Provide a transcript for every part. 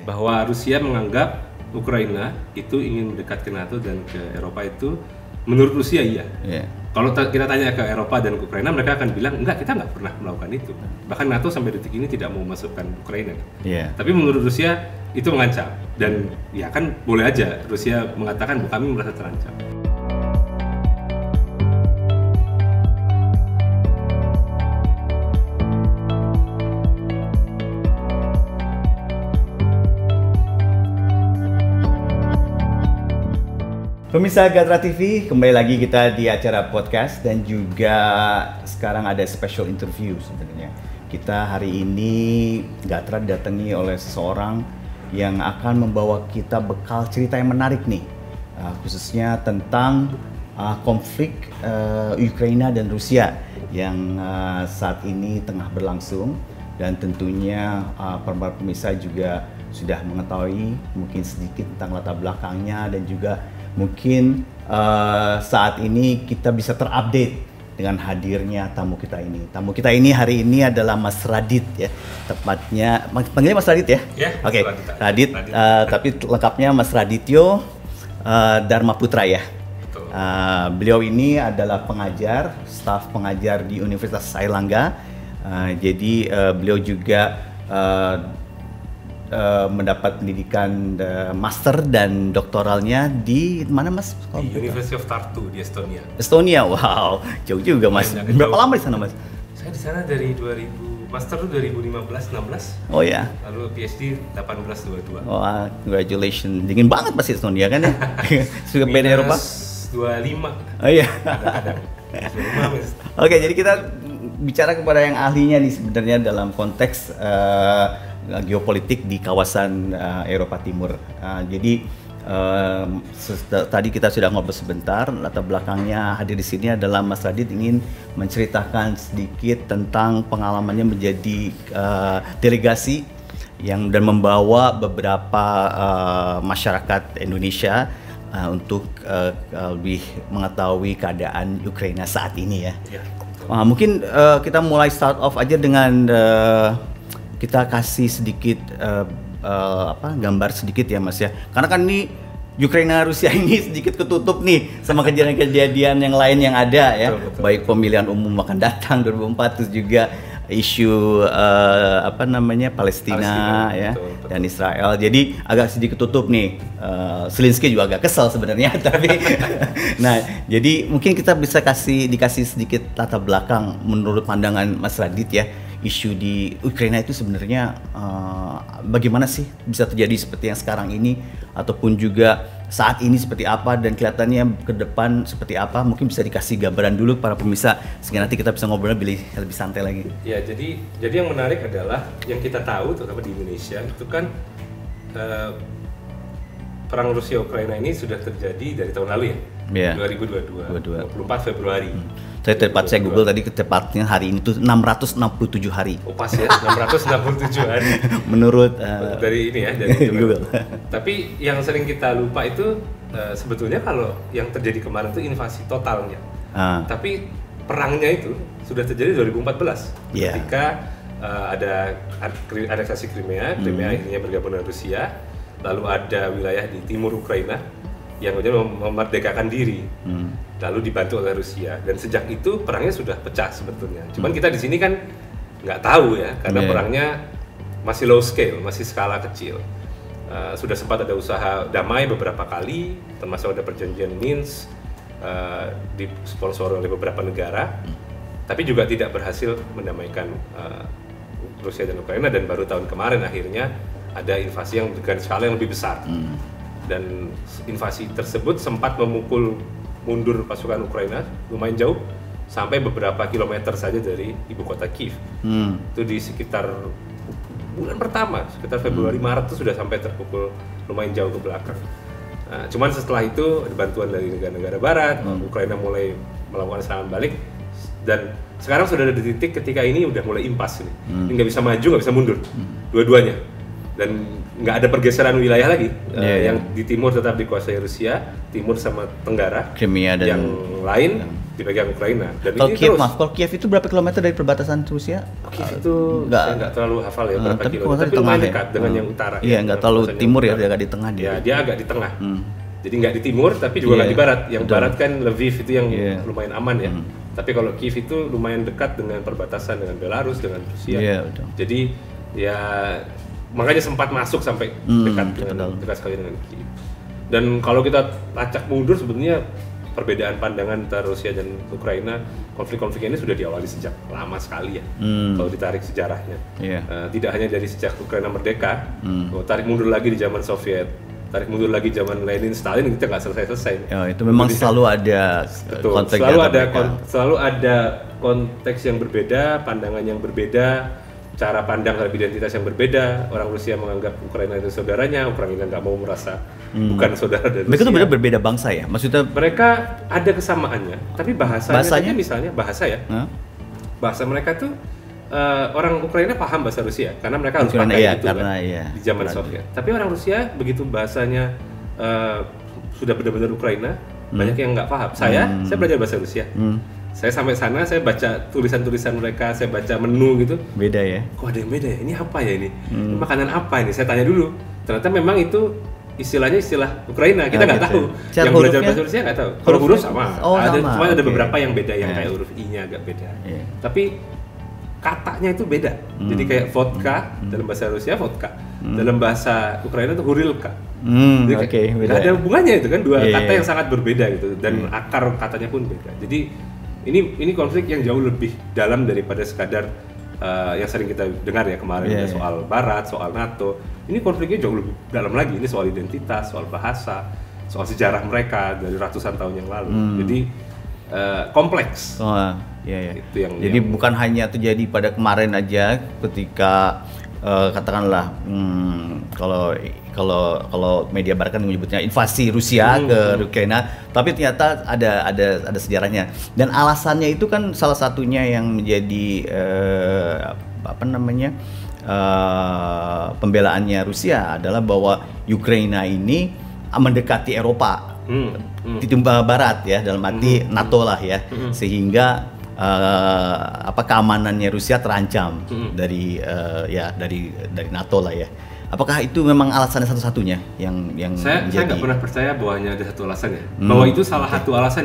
bahwa Rusia menganggap Ukraina itu ingin mendekat ke NATO dan ke Eropa itu menurut Rusia iya. Kalau kita tanya ke Eropa dan ke Ukraina, mereka akan bilang enggak, kita nggak pernah melakukan itu. Bahkan NATO sampai detik ini tidak mau masukkan Ukraina. Tapi menurut Rusia itu mengancam, dan ya kan boleh aja Rusia mengatakan bahwa kami merasa terancam. Pemirsa Gatra TV, kembali lagi kita di acara podcast dan juga sekarang ada special interview sebenarnya. Kita hari ini Gatra didatangi oleh seseorang yang akan membawa kita bekal cerita yang menarik nih, khususnya tentang konflik Ukraina dan Rusia yang saat ini tengah berlangsung, dan tentunya para pemirsa juga sudah mengetahui mungkin sedikit tentang latar belakangnya, dan juga mungkin saat ini kita bisa terupdate dengan hadirnya tamu kita ini. Tamu kita ini hari ini adalah Mas Radit ya, tepatnya panggilnya Mas Radit ya? Oke, Radit. Tapi lengkapnya Mas Radityo Dharma Putra ya. Beliau ini adalah pengajar, staf pengajar di Universitas Airlangga. Jadi beliau juga mendapat pendidikan master dan doktoralnya di mana Mas? Di University of Tartu di Estonia. Estonia, wow, jauh juga Mas. Berapa lama di sana Mas? Saya di sana dari 2000, master itu 2015-16. Oh ya. Lalu PhD 18-22. Wah, congratulations. Dingin banget Mas Estonia kan ya? Suka beda Eropa? 25. Oh iya. Kadang-kadang. Oke, jadi kita bicara kepada yang ahlinya nih sebenarnya dalam konteks geopolitik di kawasan Eropa Timur. Jadi tadi kita sudah ngobrol sebentar. Latar belakangnya hadir di sini adalah Mas Radit ingin menceritakan sedikit tentang pengalamannya menjadi delegasi dan membawa beberapa masyarakat Indonesia untuk lebih mengetahui keadaan Ukraina saat ini ya. Mungkin kita mulai start off aja dengan kita kasih sedikit gambar sedikit ya Mas ya, karena kan ini Ukraina Rusia ini sedikit ketutup nih sama kejadian-kejadian yang lain yang ada ya, betul. Baik pemilihan umum akan datang 2004, terus juga isu Palestina ya, betul. Dan Israel, jadi agak sedikit tutup nih. Zelensky juga agak kesel sebenarnya tapi nah jadi mungkin kita bisa dikasih sedikit latar belakang menurut pandangan Mas Radit ya, isu di Ukraina itu sebenarnya bagaimana sih bisa terjadi seperti yang sekarang ini, ataupun juga saat ini seperti apa, dan kelihatannya ke depan seperti apa. Mungkin bisa dikasih gambaran dulu para pemirsa sehingga nanti kita bisa ngobrolnya lebih santai lagi. Ya, jadi yang menarik adalah yang kita tahu terutama di Indonesia itu kan perang Rusia Ukraina ini sudah terjadi dari tahun lalu ya, 2022, 24 Februari. Saya Google tadi tepatnya hari ini tuh 667 hari. Oh pas ya, 667 hari. Menurut dari ini ya, dari Google. Tapi yang sering kita lupa itu sebetulnya kalau yang terjadi kemarin itu invasi totalnya. Tapi perangnya itu sudah terjadi 2014 ketika ada aneksasi Crimea akhirnya bergabung dengan Rusia. Lalu ada wilayah di timur Ukraina yang kemudian memerdekakan diri, lalu dibantu oleh Rusia, dan sejak itu perangnya sudah pecah sebetulnya. Cuman kita di sini kan nggak tahu ya, karena perangnya masih low scale, masih skala kecil. Sudah sempat ada usaha damai beberapa kali, termasuk ada perjanjian Minsk, disponsori oleh beberapa negara, tapi juga tidak berhasil mendamaikan Rusia dan Ukraina, dan baru tahun kemarin akhirnya ada invasi yang dengan skala yang lebih besar. Dan invasi tersebut sempat memukul mundur pasukan Ukraina lumayan jauh, sampai beberapa kilometer saja dari ibu kota Kiev. Itu di sekitar bulan pertama, sekitar Februari Maret itu sudah sampai terpukul lumayan jauh ke belakang. Cuman setelah itu ada bantuan dari negara-negara barat, Ukraina mulai melakukan serangan balik, dan sekarang sudah ada di titik ketika ini udah mulai impas nih. Ini nggak bisa maju, nggak bisa mundur, dua-duanya. Dan nggak ada pergeseran wilayah lagi. Yang di timur tetap dikuasai Rusia, timur sama tenggara. Crimea dan yang lain dipegang Ukraina. Dan Kalau ini Kiev, terus. kalau Kiev itu berapa kilometer dari perbatasan Rusia? Kiev itu saya nggak terlalu hafal ya berapa tapi kilometer, tapi lumayan dekat dengan yang utara. Iya, nggak terlalu timur ya, agak di tengah dia. Ya, dia agak di tengah. Jadi nggak di timur, tapi juga nggak di barat. Yang barat kan Lviv itu yang lumayan aman ya. Tapi kalau Kiev itu lumayan dekat dengan perbatasan dengan Belarus, dengan Rusia. Iya, betul. Jadi ya makanya sempat masuk sampai dekat sekali dengan Kiev. Dan kalau kita lacak mundur sebenarnya perbedaan pandangan antara Rusia dan Ukraina, konflik-konflik ini sudah diawali sejak lama sekali ya. Kalau ditarik sejarahnya, tidak hanya dari sejak Ukraina merdeka, kalau tarik mundur lagi di zaman Soviet, tarik mundur lagi zaman Lenin, Stalin, kita nggak selesai-selesai. Itu memang selalu ada konteks, selalu ada konteks yang berbeda, pandangan yang berbeda, cara pandang terhadap identitas yang berbeda. Orang Rusia menganggap Ukraina itu saudaranya, Ukraina nggak mau merasa bukan saudara dari Rusia. Mereka tuh berbeda bangsa ya, maksudnya? Mereka ada kesamaannya, tapi bahasanya misalnya bahasa ya, bahasa mereka tuh orang Ukraina paham bahasa Rusia karena mereka harus pakai itu di zaman Soviet. Tapi orang Rusia begitu bahasanya sudah benar-benar Ukraina, banyak yang nggak paham. Saya belajar bahasa Rusia. Saya sampai sana, saya baca tulisan-tulisan mereka, saya baca menu gitu. Beda ya? Kok ada yang beda ya? Ini apa ya ini? Ini makanan apa ini? Saya tanya dulu. Ternyata memang itu istilahnya istilah Ukraina. Kita nggak tahu. Yang belajar bahasa Rusia nggak tahu. Kalau huruf sama. Cuma ada beberapa yang beda, yang kayak huruf I-nya agak beda. Tapi katanya itu beda. Jadi kayak vodka dalam bahasa Rusia vodka. Dalam bahasa Ukraina itu hurilka. Beda. Ada hubungannya itu kan, dua kata yang sangat berbeda gitu, dan akar katanya pun beda. Jadi ini konflik yang jauh lebih dalam daripada sekadar yang sering kita dengar ya kemarin soal Barat, soal NATO. Ini konfliknya jauh lebih dalam lagi. Ini soal identitas, soal bahasa, soal sejarah mereka dari ratusan tahun yang lalu. Jadi kompleks. Itu jadi bukan hanya terjadi pada kemarin aja ketika katakanlah kalau media barat kan menyebutnya invasi Rusia ke Ukraina, tapi ternyata ada sejarahnya, dan alasannya itu kan salah satunya yang menjadi pembelaannya Rusia adalah bahwa Ukraina ini mendekati Eropa, timur barat ya, dalam arti NATO lah ya, sehingga keamanannya Rusia terancam dari NATO lah ya. Apakah itu memang alasannya satu-satunya yang saya nggak pernah percaya bahwa hanya ada satu alasan ya. Bahwa itu salah satu alasan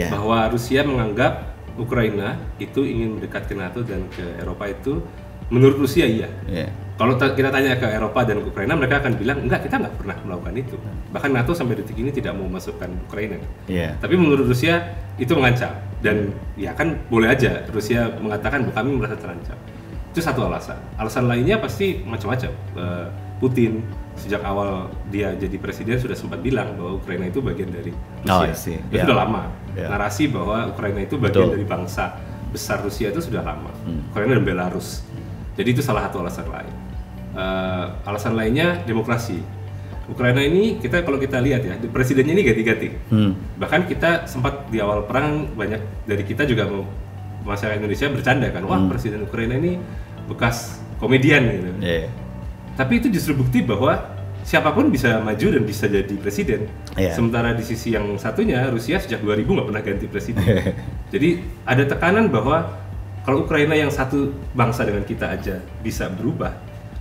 bahwa Rusia menganggap Ukraina itu ingin mendekat ke NATO dan ke Eropa itu menurut Rusia Kalau kita tanya ke Eropa dan ke Ukraina, mereka akan bilang enggak, kita nggak pernah melakukan itu. Bahkan NATO sampai detik ini tidak mau masukkan Ukraina. Tapi menurut Rusia itu mengancam, dan ya kan boleh aja Rusia mengatakan bahwa kami merasa terancam. Itu satu alasan. Alasan lainnya pasti macam-macam. Putin sejak awal dia jadi presiden sudah sempat bilang bahwa Ukraina itu bagian dari Rusia. Itu sudah lama. Narasi bahwa Ukraina itu bagian dari bangsa besar Rusia itu sudah lama. Ukraina dan Belarus. Jadi itu salah satu alasan lain. Alasan lainnya demokrasi. Ukraina ini kalau kita lihat ya, presidennya ini ganti-ganti. Bahkan kita sempat di awal perang banyak dari kita juga masyarakat Indonesia bercanda kan, wah presiden Ukraina ini bekas komedian gitu. Tapi itu justru bukti bahwa siapapun bisa maju dan bisa jadi presiden. Sementara di sisi yang satunya Rusia sejak 2000 nggak pernah ganti presiden. Jadi ada tekanan bahwa kalau Ukraina yang satu bangsa dengan kita aja bisa berubah,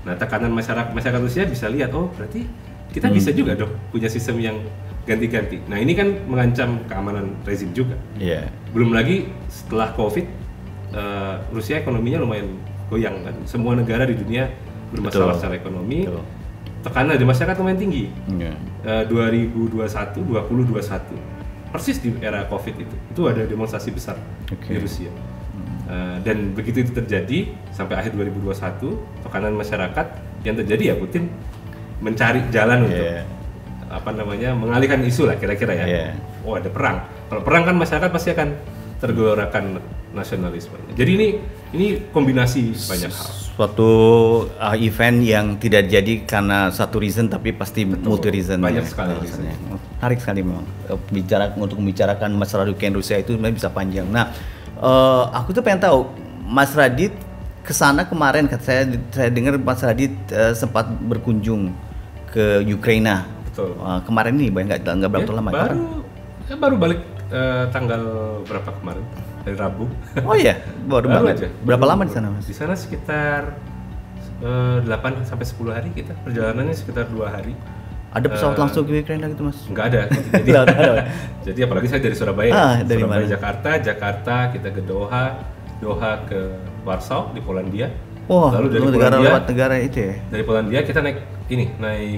nah tekanan masyarakat Rusia bisa lihat, oh berarti kita bisa juga dong punya sistem yang ganti-ganti. Nah ini kan mengancam keamanan rezim juga. Belum lagi setelah COVID, Rusia ekonominya lumayan goyang kan. Semua negara di dunia bermasalah secara ekonomi. Tekanan di masyarakat lumayan tinggi. 2021 persis di era COVID itu ada demonstrasi besar di Rusia. Dan begitu itu terjadi sampai akhir 2021, tekanan masyarakat yang terjadi ya Putin mencari jalan untuk mengalihkan isu lah kira-kira ya. Oh ada perang. Kalau perang kan masyarakat pasti akan tergelorakan nasionalisme. Jadi ini kombinasi banyak hal. Suatu event yang tidak jadi karena satu reason tapi pasti multi reason. Banyak sekali reasonnya. Menarik sekali memang. Untuk membicarakan masalah Ukraina Rusia itu sebenarnya bisa panjang. Nah, aku tuh pengen tahu Mas Radit kesana kemarin, saya dengar Mas Radit sempat berkunjung ke Ukraina. Betul. Kemarin nih, nggak berapa lama. Baru balik tanggal berapa kemarin? Hari Rabu. Oh iya, baru banget. aja. Berapa lama di sana, Mas? Di sana sekitar 8 sampai 10 hari kita. Perjalanannya sekitar 2 hari. Ada pesawat langsung ke Ukraina gitu, Mas? Enggak ada. Jadi apalagi saya dari Surabaya. Dari Surabaya, mana? Jakarta kita ke Doha ke Warsaw di Polandia. Wah, lalu dari negara Polandia, lewat negara itu ya? Dari Polandia kita naik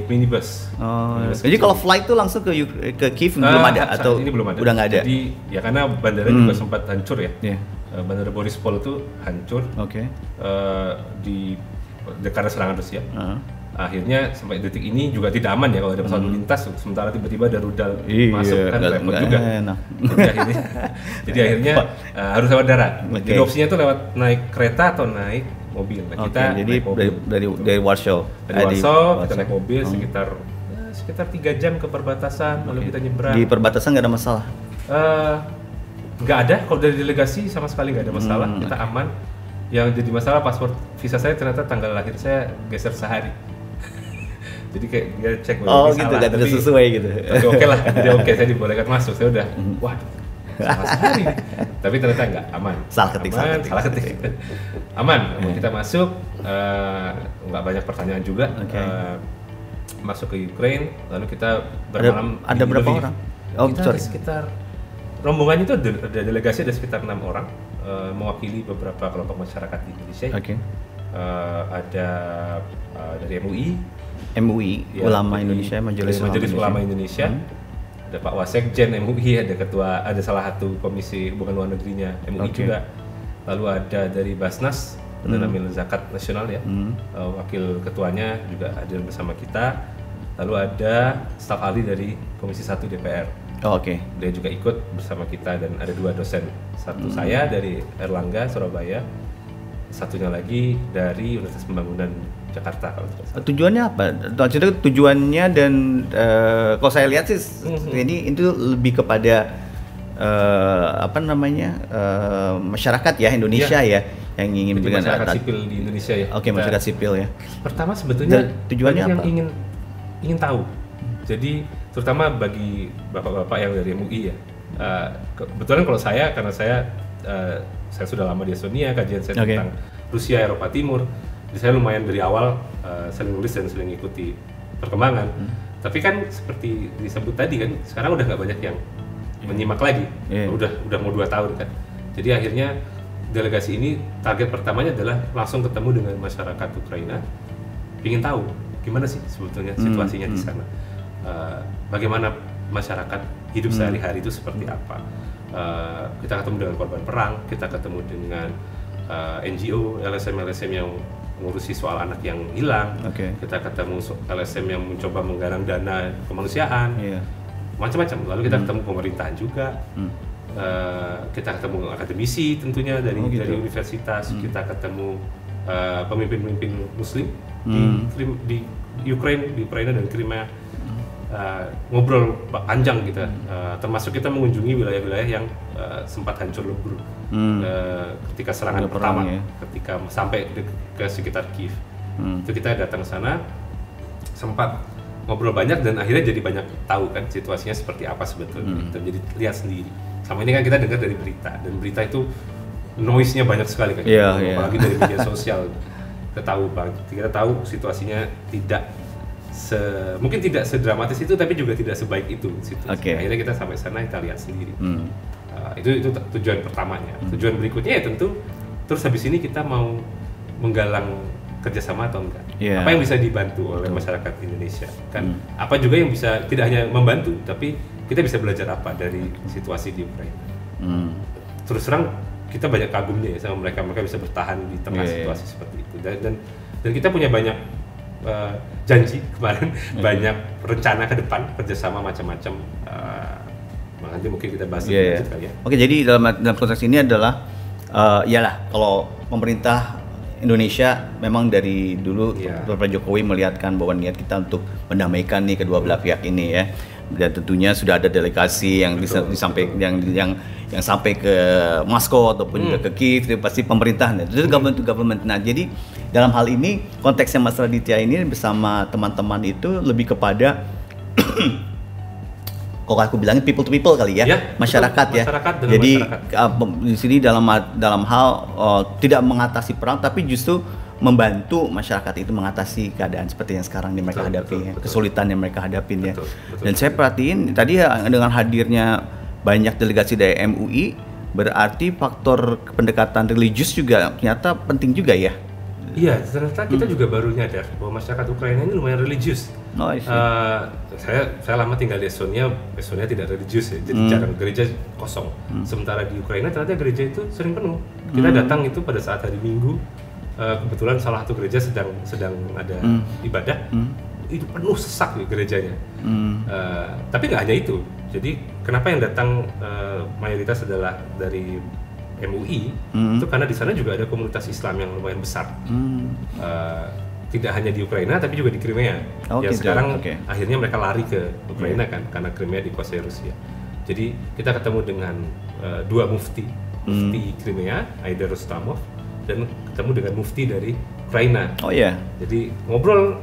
minibus. Oh, Minibus jadi kecil. kalau flight tuh langsung ke Kiev belum ada Saat atau ini belum ada. udah nggak ada? Jadi ya karena bandara juga sempat hancur ya. Iya. Bandara Borispol itu hancur. Oke. Karena serangan Rusia. Heeh. Akhirnya sampai detik ini juga tidak aman ya kalau ada pesawat lintas, sementara tiba-tiba ada rudal Iya, masuk kan repot nggak juga. enak. Jadi akhirnya harus lewat darat. Oke. Jadi opsinya tuh lewat naik kereta atau naik mobil. Nah, Oke, kita jadi naik mobil. dari Warsaw. Dari Warsaw kita naik mobil sekitar 3 jam ke perbatasan, lalu kita nyebrang. Di perbatasan nggak ada masalah. Nggak ada, kalau dari delegasi sama sekali nggak ada masalah, kita aman. Yang jadi masalah paspor visa saya ternyata tanggal lahir saya geser sehari. Jadi kayak dia cek Oh gitu, nggak ada sesuai gitu. Tapi oke lah, dia oke, saya dibolehkan masuk, saya udah, waduh, salah sehari. Tapi ternyata nggak, aman. Salah ketik. Aman, kita masuk, nggak banyak pertanyaan juga. Oke. Masuk ke Ukraine, lalu kita bermalam. Ada di berapa Lviv. orang? Oh, Kita sorry. ada sekitar rombongan itu ada delegasi ada sekitar 6 orang mewakili beberapa kelompok masyarakat di Indonesia. Oke. Ada dari MUI, MUI, Ulama Indonesia, Majelis Ulama Indonesia. Ada Pak Wasekjen MUI, ada salah satu komisi hubungan luar negerinya MUI juga. Lalu ada dari Basnas, Penanaman Zakat Nasional ya, wakil ketuanya juga hadir bersama kita. Lalu ada staf ahli dari Komisi 1 DPR. Oh, oke. Dia juga ikut bersama kita dan ada 2 dosen. Satu saya dari Erlangga Surabaya, satunya lagi dari Universitas Pembangunan Jakarta kalau tidak salah. Tujuannya apa? Maksudnya tujuannya dan kalau saya lihat sih ini itu lebih kepada masyarakat ya Indonesia ya yang ingin Jadi masyarakat sipil di Indonesia ya. Oke, masyarakat sipil ya. Pertama sebetulnya tujuannya yang apa? ingin tahu. Jadi terutama bagi bapak-bapak yang dari MUI ya. Kebetulan kalau karena saya sudah lama di Estonia, kajian saya tentang Rusia, Eropa Timur. Jadi saya lumayan dari awal sering nulis dan sering ikuti perkembangan. Tapi kan seperti disebut tadi kan, sekarang udah nggak banyak yang menyimak lagi. Udah mau 2 tahun kan. Jadi akhirnya delegasi ini target pertamanya adalah langsung ketemu dengan masyarakat Ukraina, ingin tahu gimana sih sebetulnya situasinya di sana, bagaimana masyarakat hidup sehari-hari itu seperti apa. Kita ketemu dengan korban perang, kita ketemu dengan NGO, LSM yang mengurusi soal anak yang hilang, kita ketemu LSM yang mencoba menggalang dana kemanusiaan, macam-macam. Lalu kita ketemu pemerintahan juga. Kita ketemu akademisi tentunya dari universitas, kita ketemu pemimpin-pemimpin Muslim di Ukraina dan Crimea, ngobrol panjang kita, termasuk kita mengunjungi wilayah-wilayah yang sempat hancur lebur ketika serangan pertama, ketika sampai ke sekitar Kiev. Itu kita datang ke sana, sempat ngobrol banyak dan akhirnya jadi banyak tahu kan situasinya seperti apa sebetulnya. Jadi lihat sendiri. Sama ini kan kita dengar dari berita, dan berita itu noise-nya banyak sekali kan, apalagi dari media sosial. Kita tahu situasinya mungkin tidak sedramatis itu, tapi juga tidak sebaik itu situasi. Akhirnya kita sampai sana, kita lihat sendiri. Itu tujuan pertamanya. Tujuan berikutnya ya tentu terus habis ini kita mau menggalang kerjasama atau enggak. Apa yang bisa dibantu oleh masyarakat Indonesia kan? Apa juga yang bisa tidak hanya membantu, tapi kita bisa belajar apa dari situasi di Ukraina. Terus terang kita banyak kagumnya ya sama mereka bisa bertahan di tengah situasi seperti itu. Dan kita punya banyak janji kemarin, banyak rencana ke depan kerjasama macam-macam. Nanti mungkin kita bahas lebih lanjut kali ya. Oke, jadi dalam konteks ini adalah kalau pemerintah Indonesia memang dari dulu Bapak Jokowi melihatkan bahwa niat kita untuk mendamaikan nih kedua belah pihak ini ya. Dan tentunya sudah ada delegasi yang yang sampai ke Moskow ataupun juga ke Kiev, itu pasti pemerintahan, itu government to government. Nah, jadi dalam hal ini konteksnya Mas Raditya ini bersama teman-teman itu lebih kepada kalau aku bilangin people to people kali ya, masyarakat betul, ya. masyarakat dengan Jadi masyarakat. di sini dalam hal tidak mengatasi perang, tapi justru membantu masyarakat itu mengatasi keadaan seperti yang sekarang yang mereka hadapi, kesulitan yang mereka hadapin ya. Dan saya perhatiin tadi ya, dengan hadirnya banyak delegasi dari MUI, berarti faktor pendekatan religius juga ternyata penting juga ya. Iya, ternyata kita juga baru nyadar bahwa masyarakat Ukraina ini lumayan religius. Oh, saya lama tinggal di Estonia tidak religius ya, jadi jarang gereja kosong. Sementara di Ukraina ternyata gereja itu sering penuh. Kita datang itu pada saat hari Minggu, kebetulan salah satu gereja sedang ada ibadah, itu penuh sesak di gerejanya. Tapi nggak hanya itu. Jadi kenapa yang datang mayoritas adalah dari MUI, itu karena di sana juga ada komunitas Islam yang lumayan besar. Tidak hanya di Ukraina tapi juga di Crimea. Yang sekarang akhirnya mereka lari ke Ukraina kan, karena Crimea dikuasai Rusia. Jadi kita ketemu dengan dua mufti Crimea, Aida Rustamov, dan ketemu dengan mufti dari Ukraina. Oh iya. Jadi ngobrol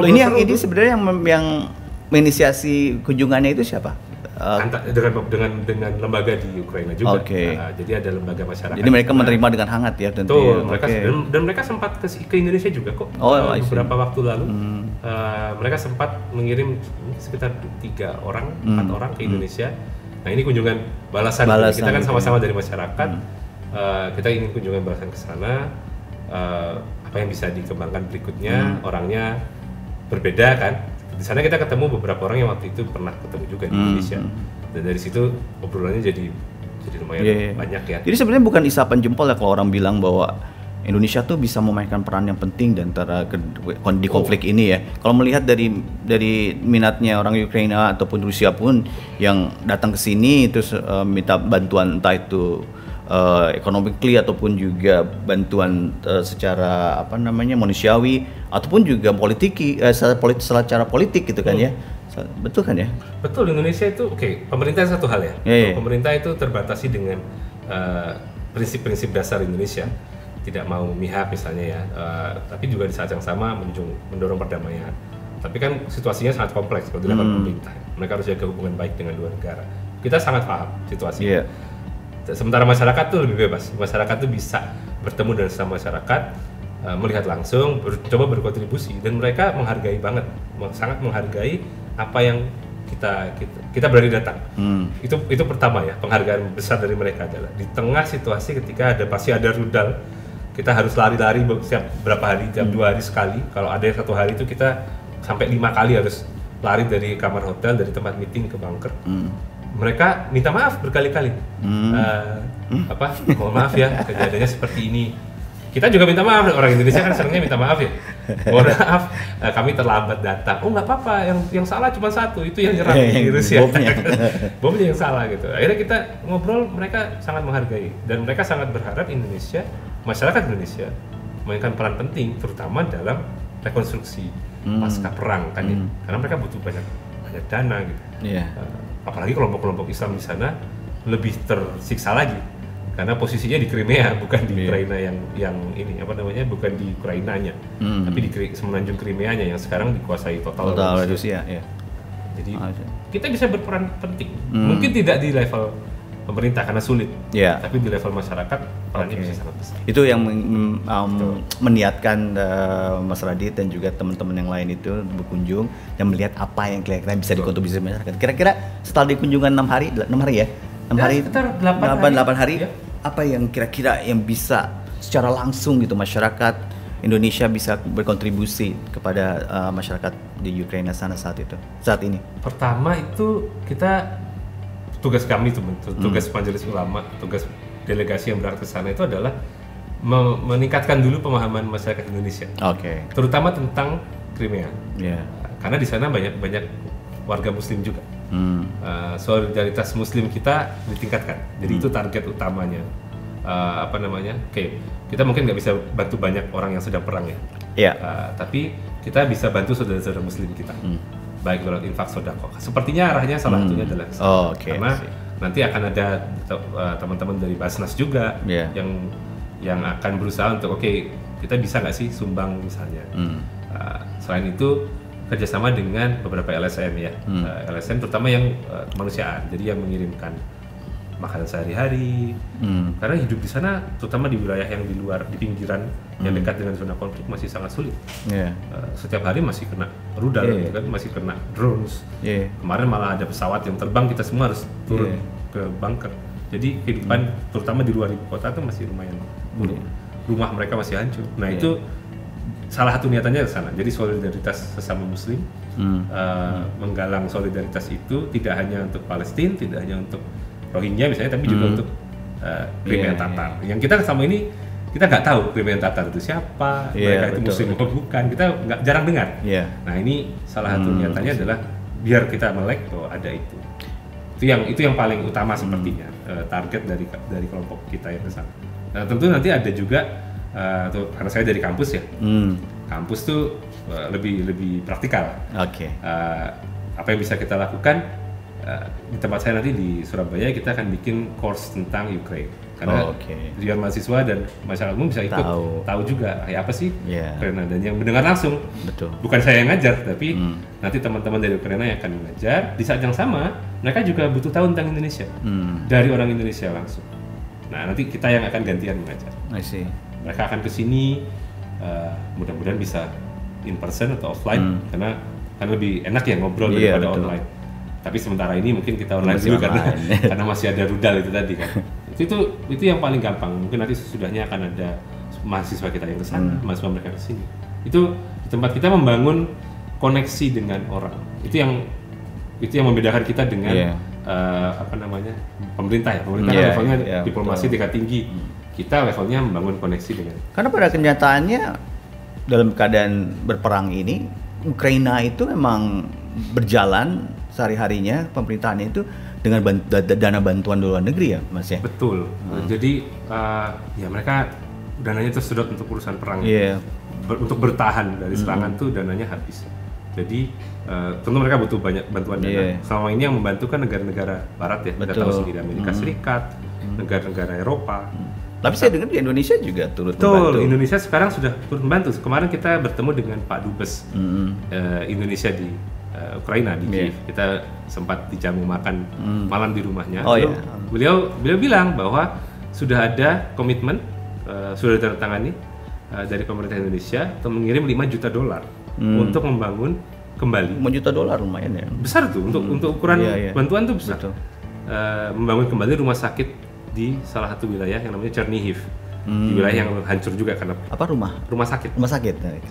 ini sebenarnya yang menginisiasi kunjungannya itu siapa? Dengan lembaga di Ukraina juga. Jadi ada lembaga masyarakat. Jadi mereka menerima dengan hangat ya tentu. Dan mereka sempat ke Indonesia juga kok. Beberapa waktu lalu mereka sempat mengirim sekitar 4 orang ke Indonesia. Nah ini kunjungan balasan. Kita kan sama-sama dari masyarakat. Kita ingin kunjungan balasan ke sana. Apa yang bisa dikembangkan berikutnya, orangnya berbeda kan. Di sana kita ketemu beberapa orang yang waktu itu pernah ketemu juga di Indonesia, dan dari situ obrolannya jadi lumayan banyak ya. Jadi sebenarnya bukan isapan jempol ya kalau orang bilang bahwa Indonesia tuh bisa memainkan peran yang penting di antara di konflik ini ya. Kalau melihat dari minatnya orang Ukraina ataupun Rusia pun yang datang ke sini terus minta bantuan entah itu economically ataupun juga bantuan secara manusiawi ataupun juga secara politik gitu kan ya. Betul kan ya? Betul, Indonesia itu pemerintah satu hal ya. Pemerintah itu terbatasi dengan prinsip-prinsip dasar Indonesia, tidak mau memihak misalnya ya, tapi juga di saat yang sama mendorong perdamaian. Tapi kan situasinya sangat kompleks kalau di level pemerintah. Mereka harus jaga hubungan baik dengan dua negara. Kita sangat paham situasinya. Sementara masyarakat tuh lebih bebas. Masyarakat tuh bisa bertemu dengan sesama masyarakat, melihat langsung, coba berkontribusi, dan mereka menghargai banget, sangat menghargai apa yang kita berani datang. Itu pertama ya, penghargaan besar dari mereka adalah di tengah situasi ketika pasti ada rudal, kita harus lari-lari setiap berapa hari, tiap 2 hari sekali. Kalau ada 1 hari itu kita sampai 5 kali harus lari dari kamar hotel, dari tempat meeting ke bunker. Mereka minta maaf berkali-kali. Mohon maaf ya, kejadiannya seperti ini. Kita juga minta maaf, orang Indonesia kan seringnya minta maaf ya. Mohon maaf, kami terlambat datang. Oh nggak apa-apa, yang salah cuma satu, itu yang nyerang di Rusia. Bomnya yang salah gitu. Akhirnya kita ngobrol, mereka sangat menghargai dan mereka sangat berharap masyarakat Indonesia memainkan peran penting, terutama dalam rekonstruksi pasca perang kan ya. Karena mereka butuh banyak dana gitu. Apalagi kelompok-kelompok Islam di sana lebih tersiksa lagi karena posisinya di Crimea, bukan di Ukraina yang ini bukan di Ukrainanya, tapi di semenanjung Crimeanya yang sekarang dikuasai total Rusia. Jadi kita bisa berperan penting, mungkin tidak di level pemerintah karena sulit, tapi di level masyarakat perannya bisa sangat besar. Itu yang meniatkan Mas Radit dan juga teman-teman yang lain itu berkunjung dan melihat apa yang kira-kira bisa dikontribusi masyarakat. Kira-kira setelah di kunjungan 6 hari ya? 6 hari, sekitar 8 hari. Apa yang kira-kira yang bisa secara langsung gitu masyarakat Indonesia bisa berkontribusi kepada masyarakat di Ukraina saat ini? Pertama itu tugas kami tugas Majelis Ulama, tugas delegasi yang berangkat ke sana itu adalah meningkatkan dulu pemahaman masyarakat Indonesia. Terutama tentang Crimea. Karena di sana banyak warga Muslim juga. Solidaritas Muslim kita ditingkatkan. Jadi itu target utamanya. Kita mungkin nggak bisa bantu banyak orang yang sedang perang ya. Tapi kita bisa bantu saudara-saudara Muslim kita. Baik lewat infak sodako. Sepertinya arahnya salah satunya adalah karena nanti akan ada teman-teman dari Basnas juga yang akan berusaha untuk kita bisa nggak sih sumbang misalnya. Selain itu kerjasama dengan beberapa LSM ya, LSM terutama yang kemanusiaan, jadi yang mengirimkan makanan sehari-hari, karena hidup di sana, terutama di wilayah yang di luar, di pinggiran yang dekat dengan zona konflik masih sangat sulit. Setiap hari masih kena rudal, kan, masih kena drones. Kemarin malah ada pesawat yang terbang, kita semua harus turun ke bunker. Jadi kehidupan terutama di luar ibu kota itu masih lumayan buruk. Rumah mereka masih hancur. Nah itu salah satu niatannya ke sana. Jadi solidaritas sesama Muslim, menggalang solidaritas itu tidak hanya untuk Palestina, tidak hanya untuk Rohingya misalnya, tapi juga untuk Crimean Tatar. Yang kita sama ini kita nggak tahu Crimean Tatar itu siapa, mereka itu Muslim atau bukan, kita jarang dengar. Nah ini salah satu niatannya adalah biar kita melek bahwa ada itu. Itu yang paling utama sepertinya target dari kelompok kita yang ke sana. Nah tentu nanti ada juga karena saya dari kampus ya, kampus tuh lebih praktikal. Apa yang bisa kita lakukan di tempat saya nanti di Surabaya, kita akan bikin course tentang Ukraine. Karena biar mahasiswa dan masyarakat umum bisa ikut tahu juga kayak apa sih Ukraina, dan yang mendengar langsung. Bukan saya yang ngajar, tapi nanti teman-teman dari Ukraina yang akan mengajar. Di saat yang sama mereka juga butuh tahu tentang Indonesia dari orang Indonesia langsung. Nah nanti kita yang akan gantian mengajar. Mereka akan kesini, mudah-mudahan bisa in person atau offline, karena kan lebih enak ya ngobrol daripada online. Tapi sementara ini mungkin kita online dulu karena masih ada rudal itu tadi kan. Itu yang paling gampang. Mungkin nanti sesudahnya akan ada mahasiswa kita yang kesana, mahasiswa mereka kesini. Itu di tempat kita membangun koneksi dengan orang. Itu yang membedakan kita dengan pemerintah ya. Pemerintah levelnya diplomasi tingkat tinggi. Kita levelnya membangun koneksi dengan. Karena pada kenyataannya dalam keadaan berperang ini, Ukraina itu memang berjalan sehari-harinya pemerintahannya itu dengan dana bantuan luar negeri ya, Mas ya? Betul. Jadi ya mereka dananya tersedot untuk urusan perang. Untuk bertahan dari serangan tuh dananya habis. Jadi tentu mereka butuh banyak bantuan dana. Selama ini yang membantu kan negara-negara barat ya. Kita tahu sendiri, Amerika Serikat, negara-negara Eropa. Tapi saya dengar di Indonesia juga turut membantu. Indonesia sekarang sudah turut membantu. Kemarin kita bertemu dengan Pak Dubes Indonesia di Ukraina di Kiev. Kita sempat dijamu makan malam di rumahnya. Beliau bilang bahwa sudah ada komitmen, sudah ditandatangani dari pemerintah Indonesia untuk mengirim $5 juta untuk membangun kembali. $5 juta lumayan ya. Besar tuh untuk ukuran bantuan tuh besar. Membangun kembali rumah sakit di salah satu wilayah yang namanya Chernihiv. Di wilayah yang hancur juga karena rumah sakit.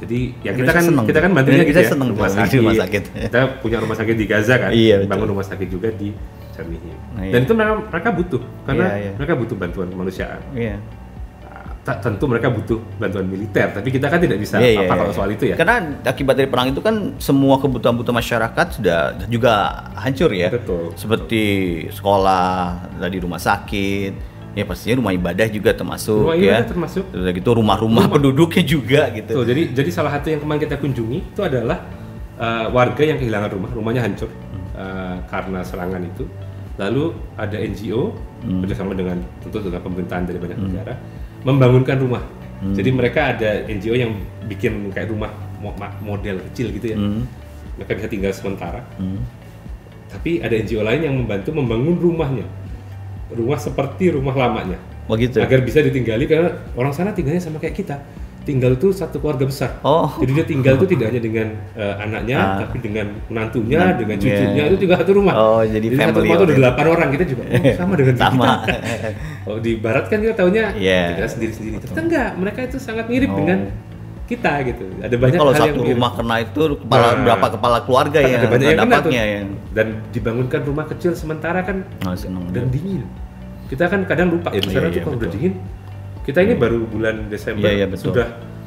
Jadi ya kita kan bantunya gitu ya, rumah sakit. Kita punya rumah sakit di Gaza kan, bangun rumah sakit juga di Chernihiv. Dan itu mereka butuh, karena mereka butuh bantuan kemanusiaan. Tentu mereka butuh bantuan militer, tapi kita kan tidak bisa kalau soal itu ya. Karena akibat dari perang itu kan semua kebutuhan masyarakat sudah juga hancur ya. Seperti sekolah, tadi rumah sakit, ya pastinya rumah ibadah juga termasuk. Udah gitu rumah-rumah penduduknya juga gitu. Jadi salah satu yang kemarin kita kunjungi itu adalah warga yang kehilangan rumahnya hancur karena serangan itu. Lalu ada NGO bersama dengan pemerintahan dari banyak negara membangunkan rumah. Jadi mereka ada NGO yang bikin kayak rumah model kecil gitu ya. Mereka bisa tinggal sementara. Tapi ada NGO lain yang membantu membangun rumahnya. Rumah seperti rumah lamanya. Agar bisa ditinggali, karena orang sana tinggalnya sama kayak kita. Tinggal tuh satu keluarga besar. Jadi dia tinggal tuh tidak hanya dengan anaknya, tapi dengan menantunya, dengan cucunya, itu juga satu rumah. Jadi satu rumah tuh ada 8 orang, kita juga sama dengan kita. Kalau di barat kan kita taunya tinggal sendiri-sendiri. Ternyata enggak, mereka itu sangat mirip dengan kita gitu. Ada banyak kalau hal yang satu rumah kena itu berapa kepala keluarga yang dapatnya ya. Dan dibangunkan rumah kecil sementara kan dan dingin. Kita kan kadang lupa ya, misalnya tuh kalau udah dingin. Kita ini baru bulan Desember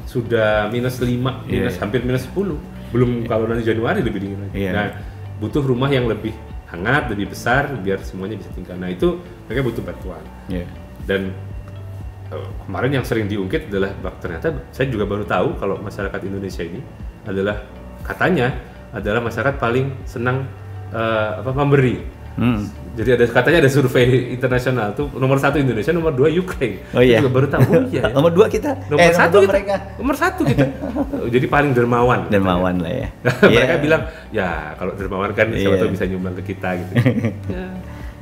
sudah -5, hampir -10. Belum kalau nanti Januari lebih dingin lagi. Nah, butuh rumah yang lebih hangat, lebih besar biar semuanya bisa tinggal. Nah, itu mereka butuh bantuan. Dan kemarin yang sering diungkit adalah ternyata saya juga baru tahu kalau masyarakat Indonesia ini katanya adalah masyarakat paling senang memberi. Jadi katanya ada survei internasional tuh nomor 1 Indonesia, nomor 2 Ukraine. Oh iya. Itu juga baru tahu. Oh iya. Ya. Nomor 2 kita. Nomor 1 kita. mereka. Nomor 1 kita. Jadi paling dermawan. Dermawan lah ya. Mereka bilang, ya kalau dermawan kan siapa tahu bisa nyumbang ke kita gitu.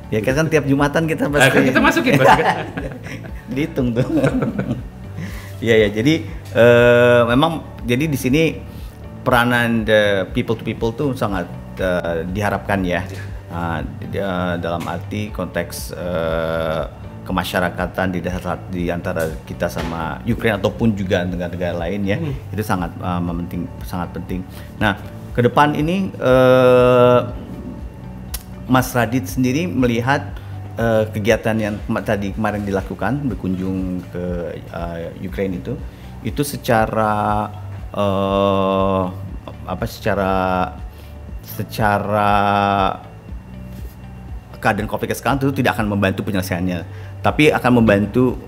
Ya kan tiap Jumatan kita pasti. Kan kita masukin pasti. Dihitung tuh. Iya ya. Jadi memang jadi di sini peranan people to people tuh sangat diharapkan ya. Dalam arti konteks kemasyarakatan di antara kita sama Ukraina ataupun juga negara-negara lain ya, itu sangat penting. Nah, ke depan ini Mas Radit sendiri melihat kegiatan yang kemarin dilakukan berkunjung ke Ukraina itu secara keadaan konflik sekarang itu tidak akan membantu penyelesaiannya, tapi akan membantu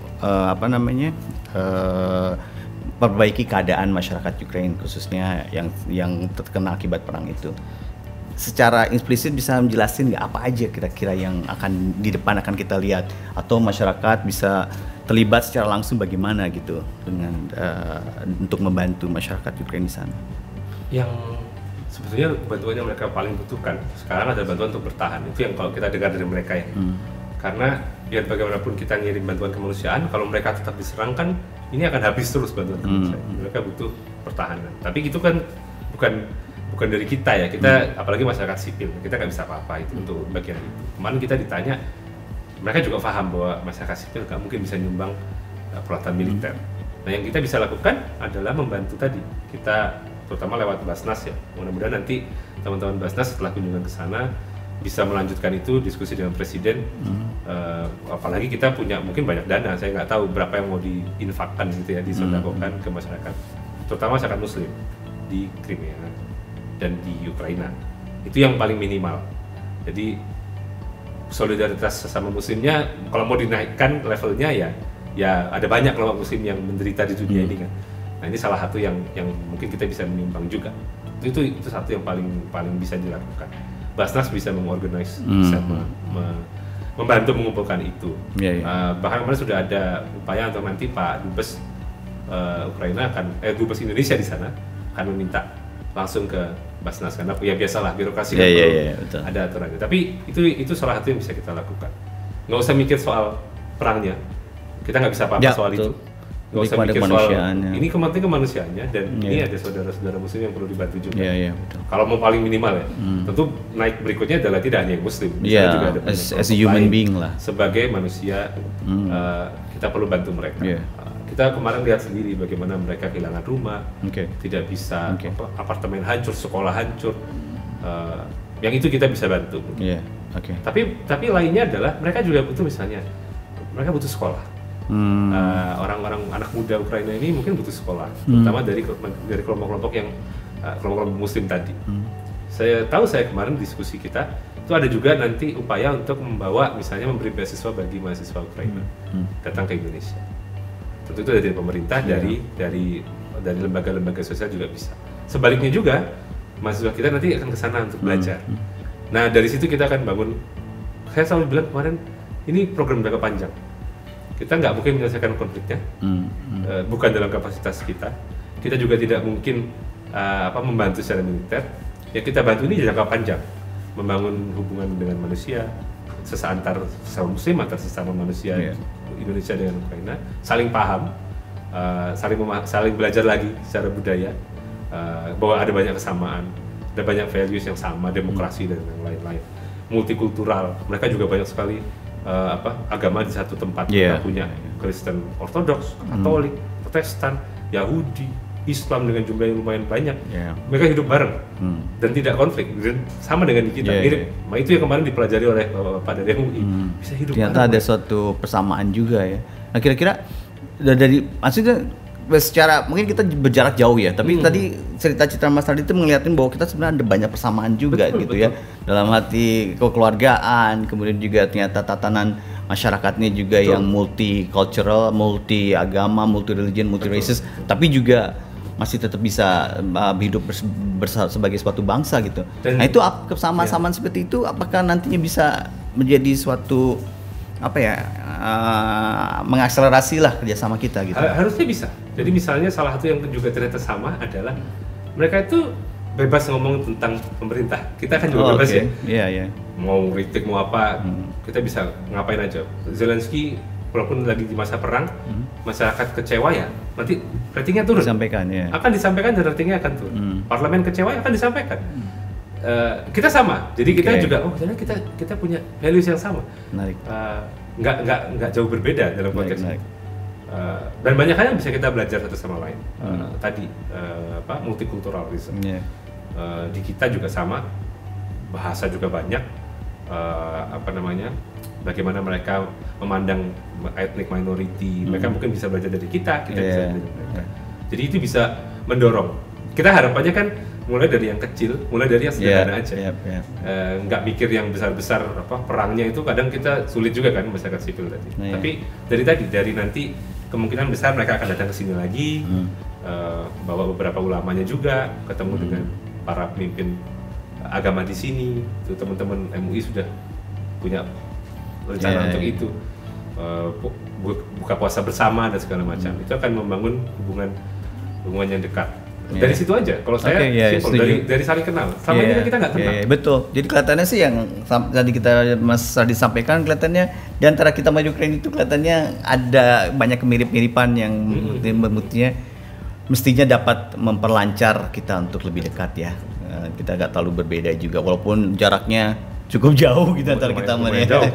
perbaiki keadaan masyarakat Ukraina khususnya yang terkena akibat perang itu. Secara implisit bisa menjelaskan nggak apa aja kira-kira yang akan di depan akan kita lihat, atau masyarakat bisa terlibat secara langsung bagaimana gitu dengan untuk membantu masyarakat Ukraina di sana? Yang sebetulnya bantuan yang mereka paling butuhkan sekarang adalah bantuan untuk bertahan. Itu yang kalau kita dengar dari mereka ya. Karena biar bagaimanapun kita ngirim bantuan kemanusiaan, kalau mereka tetap diserang kan ini akan habis terus bantuan kemanusiaan. Mereka butuh pertahanan. Tapi itu kan bukan dari kita ya. Kita apalagi masyarakat sipil, kita nggak bisa apa-apa itu untuk bagian itu. Kemarin kita ditanya, mereka juga paham bahwa masyarakat sipil nggak mungkin bisa nyumbang peralatan militer. Nah, yang kita bisa lakukan adalah membantu tadi. Kita terutama lewat Basnas ya. Mudah-mudahan nanti teman-teman Basnas setelah kunjungan ke sana bisa melanjutkan itu diskusi dengan Presiden. Apalagi kita punya mungkin banyak dana, saya nggak tahu berapa yang mau diinfakkan gitu ya, disedekahkan ke masyarakat, terutama masyarakat Muslim di Crimea dan di Ukraina. Itu yang paling minimal. Jadi solidaritas sesama Muslimnya kalau mau dinaikkan levelnya ya ada banyak kelompok Muslim yang menderita di dunia ini kan. Nah, ini salah satu yang mungkin kita bisa menyumbang juga. Itu satu yang paling bisa dilakukan. Basnas bisa mengorganize, bisa membantu mengumpulkan itu. Bahkan kemarin sudah ada upaya untuk nanti Pak Dubes Ukraina Dubes Indonesia di sana akan meminta langsung ke Basnas karena ya biasalah birokrasi betul. Ada aturannya. Tapi itu salah satu yang bisa kita lakukan. Nggak usah mikir soal perangnya. Kita nggak bisa apa-apa soal itu. Nggak usah mikir soal ini kemanusiaannya dan ini ada saudara-saudara Muslim yang perlu dibantu juga. Betul. Kalau mau paling minimal ya, tentu naik berikutnya adalah tidak hanya yang Muslim, juga ada as a human being lah. Sebagai manusia, kita perlu bantu mereka. Kita kemarin lihat sendiri bagaimana mereka kehilangan rumah, tidak bisa apartemen hancur, sekolah hancur. Yang itu kita bisa bantu. Tapi lainnya adalah mereka juga butuh misalnya, mereka butuh sekolah. Orang-orang anak muda Ukraina ini mungkin butuh sekolah, terutama dari kelompok-kelompok yang kelompok-kelompok Muslim tadi. Saya kemarin diskusi kita itu ada juga nanti upaya untuk membawa misalnya memberi beasiswa bagi mahasiswa Ukraina datang ke Indonesia. Tentu itu dari pemerintah, dari lembaga-lembaga sosial juga bisa. Sebaliknya juga mahasiswa kita nanti akan ke sana untuk belajar. Nah, dari situ kita akan bangun. Saya selalu bilang kemarin ini program jangka panjang. Kita nggak mungkin menyelesaikan konfliknya, bukan dalam kapasitas kita. Kita juga tidak mungkin membantu secara militer. Ya kita bantu ini jangka panjang, membangun hubungan dengan manusia, sesama Muslim, antar sesama manusia Indonesia dengan Ukraina, saling paham, saling belajar lagi secara budaya, bahwa ada banyak kesamaan, ada banyak values yang sama, demokrasi dan yang lain-lain, multikultural. Mereka juga banyak sekali agama di satu tempat. Kita punya Kristen Ortodoks, Katolik, Protestan, Yahudi, Islam dengan jumlah yang lumayan banyak. Mereka hidup bareng dan tidak konflik, dan sama dengan kita. Mirip. Nah, itu yang kemarin dipelajari oleh Bapak dari MUI. Bisa hidup ternyata bareng. Ada suatu persamaan juga ya. Nah, kira-kira dari maksudnya secara mungkin kita berjarak jauh ya, tapi tadi cerita-cerita Mas Radit itu ngeliatin bahwa kita sebenarnya ada banyak persamaan juga ya dalam hati kekeluargaan, kemudian juga ternyata tatanan masyarakatnya juga yang multicultural, multi agama, multi religion, multi races, tapi juga masih tetap bisa hidup sebagai suatu bangsa gitu. Nah, itu kesamaan-samaan seperti itu apakah nantinya bisa menjadi suatu apa ya, mengakselerasi lah kerjasama kita gitu. Harusnya bisa. Jadi misalnya salah satu yang juga ternyata sama adalah mereka itu bebas ngomong tentang pemerintah. Kita kan juga bebas ya. Iya. Mau kritik mau apa, kita bisa ngapain aja. Zelensky walaupun lagi di masa perang, masyarakat kecewa ya, nanti ratingnya turun. Disampaikan ya. Akan disampaikan dan ratingnya akan turun. Parlemen kecewa akan disampaikan. Kita sama, jadi kita juga ternyata kita punya values yang sama. Menarik. Nggak jauh berbeda dalam konteks ini. Dan banyak hal yang bisa kita belajar satu sama lain. Tadi multikulturalisme. Di kita juga sama, bahasa juga banyak. Bagaimana mereka memandang ethnic minority, mereka mungkin bisa belajar dari kita bisa belajar dari mereka. Jadi itu bisa mendorong. Kita harapannya kan mulai dari yang kecil, mulai dari yang sederhana aja. Nggak mikir yang besar-besar, perangnya itu kadang kita sulit juga kan masyarakat sipil tadi. Tapi dari nanti kemungkinan besar mereka akan datang ke sini lagi, bawa beberapa ulamanya juga, ketemu dengan para pemimpin agama di sini. Itu teman-teman MUI sudah punya rencana untuk itu, buka puasa bersama dan segala macam. Itu akan membangun hubungan yang dekat. Dari situ aja. Kalau saya dari saling kenal. Selama ini kita nggak kenal. Betul. Jadi kelihatannya sih yang tadi Mas Radi sampaikan, kelihatannya di antara kita sama Ukraine itu kelihatannya ada banyak kemirip-miripan yang mestinya dapat memperlancar kita untuk lebih dekat ya. Kita nggak terlalu berbeda juga, walaupun jaraknya cukup jauh gitu antara kita sama dia.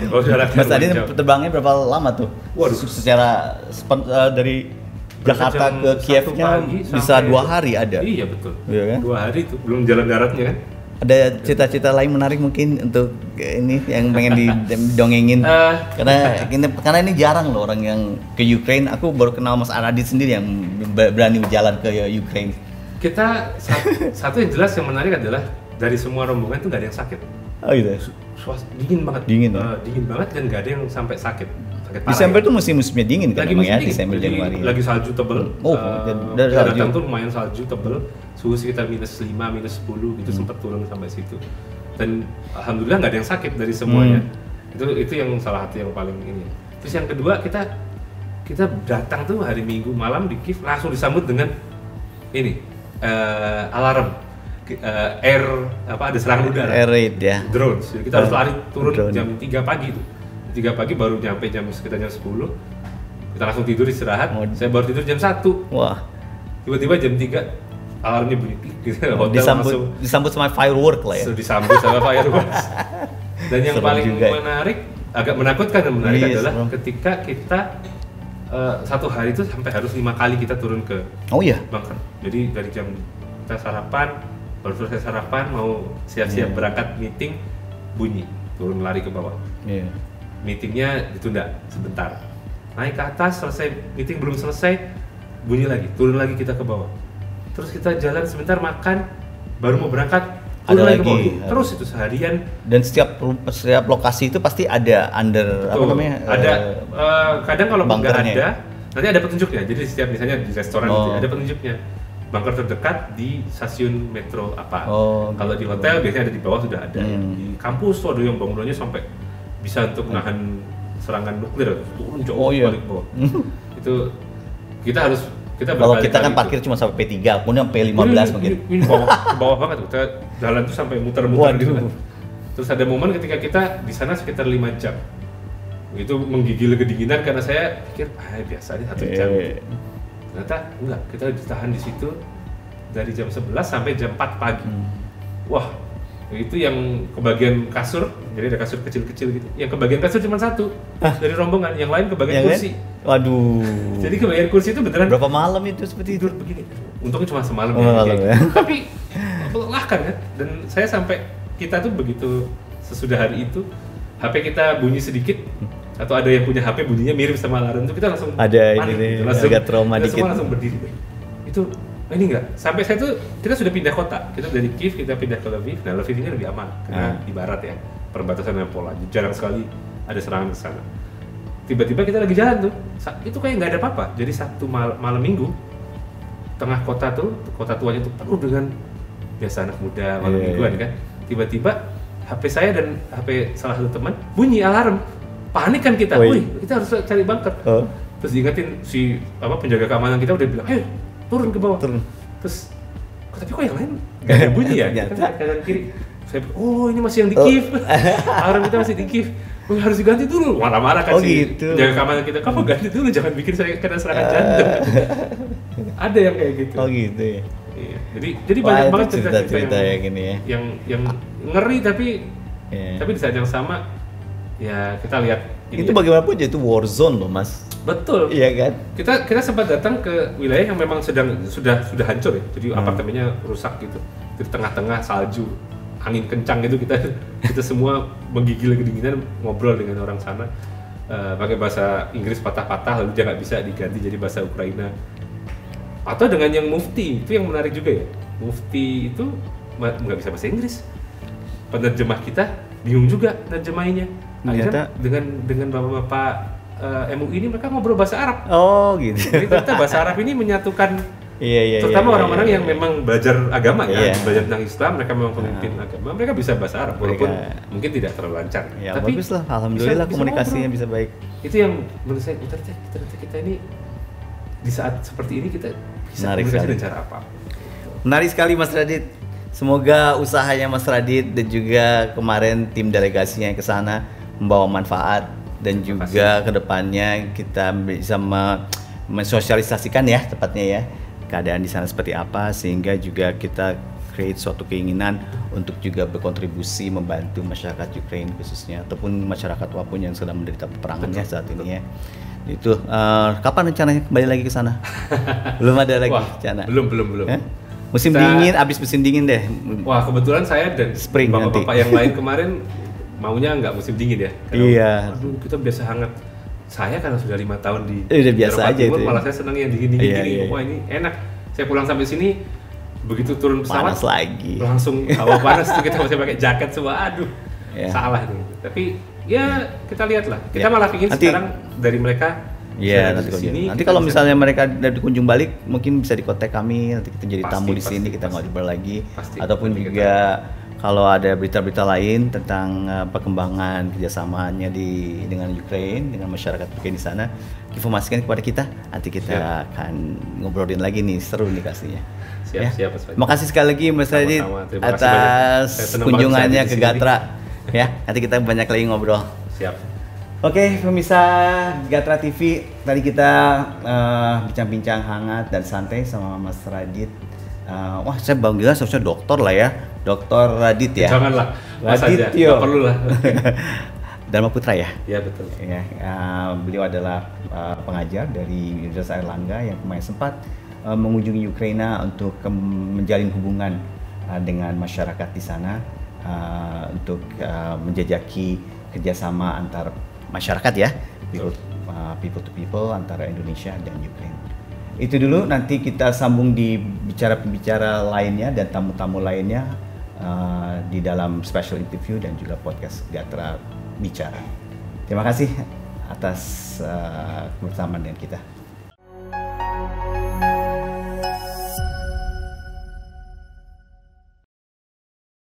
Mas Radi terbangnya berapa lama tuh? Waduh. Secara dari Jakarta ke Kievnya bisa 2 hari ada. Iya betul. Iya kan? 2 hari itu belum jalan daratnya kan. Ada cita-cita lain menarik mungkin untuk ini yang pengen didongengin. Karena ini jarang loh orang yang ke Ukraine. Aku baru kenal Mas Aradit sendiri yang berani jalan ke Ukraine. Kita satu yang jelas yang menarik adalah dari semua rombongan itu nggak ada yang sakit. Oh gitu. Dingin banget. Dingin banget dan nggak ada yang sampai sakit. Desember itu musim-musimnya dingin kan memang ya, Desember Januari. Lagi salju tebel. Dari salju. Datang tuh lumayan salju tebel, suhu sekitar -5, -10 gitu, sempat turun sampai situ. Dan alhamdulillah nggak ada yang sakit dari semuanya. Itu yang salah satu yang paling ini. Terus yang kedua kita datang tuh hari Minggu malam di Kiev, langsung disambut dengan ini alarm. Ada serangan udara. Air raid ya. Drones. Jadi kita harus lari turun jam 3 pagi tuh. 3 pagi baru nyampe sekitar jam 10. Kita langsung tidur istirahat. Saya baru tidur jam 1. Wah. Tiba-tiba jam 3 alarmnya bunyi. Hotel disambut sama firework lah ya. Disambut sama fireworks. Dan yang paling menarik, agak menakutkan dan menarik adalah ketika kita satu hari itu sampai harus 5 kali kita turun ke bunker. Jadi dari jam kita sarapan, baru selesai sarapan mau siap-siap berangkat meeting, bunyi, turun lari ke bawah. Meetingnya ditunda sebentar, naik ke atas, selesai meeting belum selesai, bunyi lagi, turun lagi kita ke bawah. Terus kita jalan sebentar makan, baru mau berangkat, turun lagi ke bawah. Terus itu seharian. Dan setiap lokasi itu pasti ada ada kadang kalau nggak ada, nanti ada petunjuknya. Jadi setiap misalnya di restoran ada petunjuknya. Bunker terdekat di stasiun metro apa. Kalau di hotel biasanya ada di bawah sudah ada. Di kampus tuh ada yang bangunannya sampai bisa untuk nahan serangan nuklir, turun jauh balik bawah. Itu kita kalau kita kan parkir cuma sampai P3, punya P15 mungkin. Ini bawah banget tuh. Kita jalan tuh sampai muter-muter gitu kan. Terus ada momen ketika kita di sana sekitar 5 jam. Itu menggigil kedinginan karena saya pikir biasa aja 1 jam. Ternyata enggak, kita ditahan di situ dari jam 11 sampai jam 4 pagi. Wah, itu yang kebagian kasur, jadi ada kasur kecil-kecil gitu. Yang kebagian kasur cuma 1 dari rombongan, yang lain kebagian kursi. Waduh. Jadi kebagian kursi itu beneran. Berapa malam itu seperti tidur begini. Untungnya cuma semalam ya. Tapi melelahkan kan. Dan saya sampai kita tuh begitu sesudah hari itu HP kita bunyi sedikit atau ada yang punya HP bunyinya mirip sama alarm itu kita langsung ada panik, agak trauma dikit. Semua langsung berdiri. Itu ini enggak, sampai saya tuh kita sudah pindah kota, kita dari Kiev kita pindah ke Lviv. Nah Lviv ini lebih aman karena di barat ya, perbatasan dengan Polandia, jarang sekali ada serangan ke sana. Tiba-tiba kita lagi jalan tuh, itu kayak nggak ada apa-apa. Jadi Sabtu malam Minggu, tengah kota tuh, kota tuanya tuh penuh dengan biasa anak muda malam mingguan kan. Tiba-tiba HP saya dan HP salah satu teman bunyi alarm. Panik kan kita, wih kita harus cari bunker. Terus diingetin si penjaga keamanan kita udah bilang, ayo turun ke bawah. Terus tapi kok yang lain gak ada bunyi ya? Kita kanan kiri. Saya ini masih yang di Kiev. Alarm kita masih di Kiev. Harus diganti dulu. Marah-marah kan gitu. Jaga keamanan kita. Kamu ganti dulu, jangan bikin saya kena serangan jantung. Ada yang kayak gitu. Gitu ya. Iya. Jadi banyak banget cerita-cerita yang gini ya. Yang ngeri tapi di saat yang sama ya kita lihat itu bagaimanapun itu war zone loh, Mas. Betul. Iya kan? Kita sempat datang ke wilayah yang memang sudah hancur ya. Jadi apartemennya rusak gitu. Di tengah-tengah salju, angin kencang gitu, kita semua menggigil kedinginan, ngobrol dengan orang sana pakai bahasa Inggris patah-patah, lalu dia nggak bisa diganti jadi bahasa Ukraina. Atau dengan yang mufti, itu yang menarik juga ya. Mufti itu nggak bisa bahasa Inggris. Penerjemah kita bingung juga nerjemahinnya. Akhirnya dengan bapak-bapak MUI ini mereka ngobrol bahasa Arab. Gitu. Jadi ternyata bahasa Arab ini menyatukan terutama orang-orang yang memang belajar agama ya, belajar tentang Islam, mereka memang pemimpin agama, mereka bisa bahasa Arab walaupun mungkin tidak terlalu lancar. Ya, tapi bagus lah, alhamdulillah komunikasinya bisa baik. Itu yang menurut saya ternyata kita ini di saat seperti ini kita bisa komunikasi dengan cara apa? Menarik sekali Mas Radit. Semoga usahanya Mas Radit dan juga kemarin tim delegasinya yang ke sana membawa manfaat dan juga kedepannya kita bisa mensosialisasikan ya tepatnya ya keadaan di sana seperti apa, sehingga juga kita create suatu keinginan untuk juga berkontribusi membantu masyarakat Ukraina khususnya ataupun masyarakat apapun yang sedang menderita peperangannya saat ini ya. Itu kapan rencananya kembali lagi ke sana? Belum ada lagi rencana. Belum. Musim dingin, abis musim dingin deh. Wah, kebetulan saya dan bapak-bapak yang lain kemarin maunya nggak musim dingin ya. Iya. Aduh, kita biasa hangat. Saya karena sudah 5 tahun di udah biasa aja Timur, itu. Malah saya senang yang dingin-dingin. Wah, ini enak. Saya pulang sampai sini begitu turun pesawat panas lagi. Langsung hawa panas tuh, kita masih pakai jaket semua. Aduh. Salah nih. Tapi ya kita lihatlah. Kita malah pingin sekarang dari mereka. Iya, nanti kalau misalnya mereka dari kunjung balik, mungkin bisa di kontak kami, nanti kita jadi tamu di sini, kita ngobrol lagi. Ataupun juga kalau ada berita-berita lain tentang perkembangan kerjasamanya dengan Ukraina, dengan masyarakat Ukraina di sana, informasikan kepada kita. Nanti kita akan ngobrolin lagi nih, seru nih pastinya. Siap. Terima kasih sekali lagi Mas Radit atas kunjungannya ke Gatra. Ya, nanti kita banyak lagi ngobrol. Siap. Oke, pemirsa Gatra TV, tadi kita bincang-bincang hangat dan santai sama Mas Radit. Wah, saya bangga seharusnya dokter lah ya, Dokter Radit ya. Janganlah, Radit, nggak perlu lah. Dharma Putra ya? Iya betul. Ya, beliau adalah pengajar dari Universitas Airlangga yang kemarin sempat mengunjungi Ukraina untuk menjalin hubungan dengan masyarakat di sana untuk menjajaki kerjasama antar masyarakat ya, people to people antara Indonesia dan Ukraina. Itu dulu, nanti kita sambung di pembicara lainnya dan tamu-tamu lainnya di dalam special interview dan juga podcast Gatra Bicara. Terima kasih atas kebersamaan dengan kita.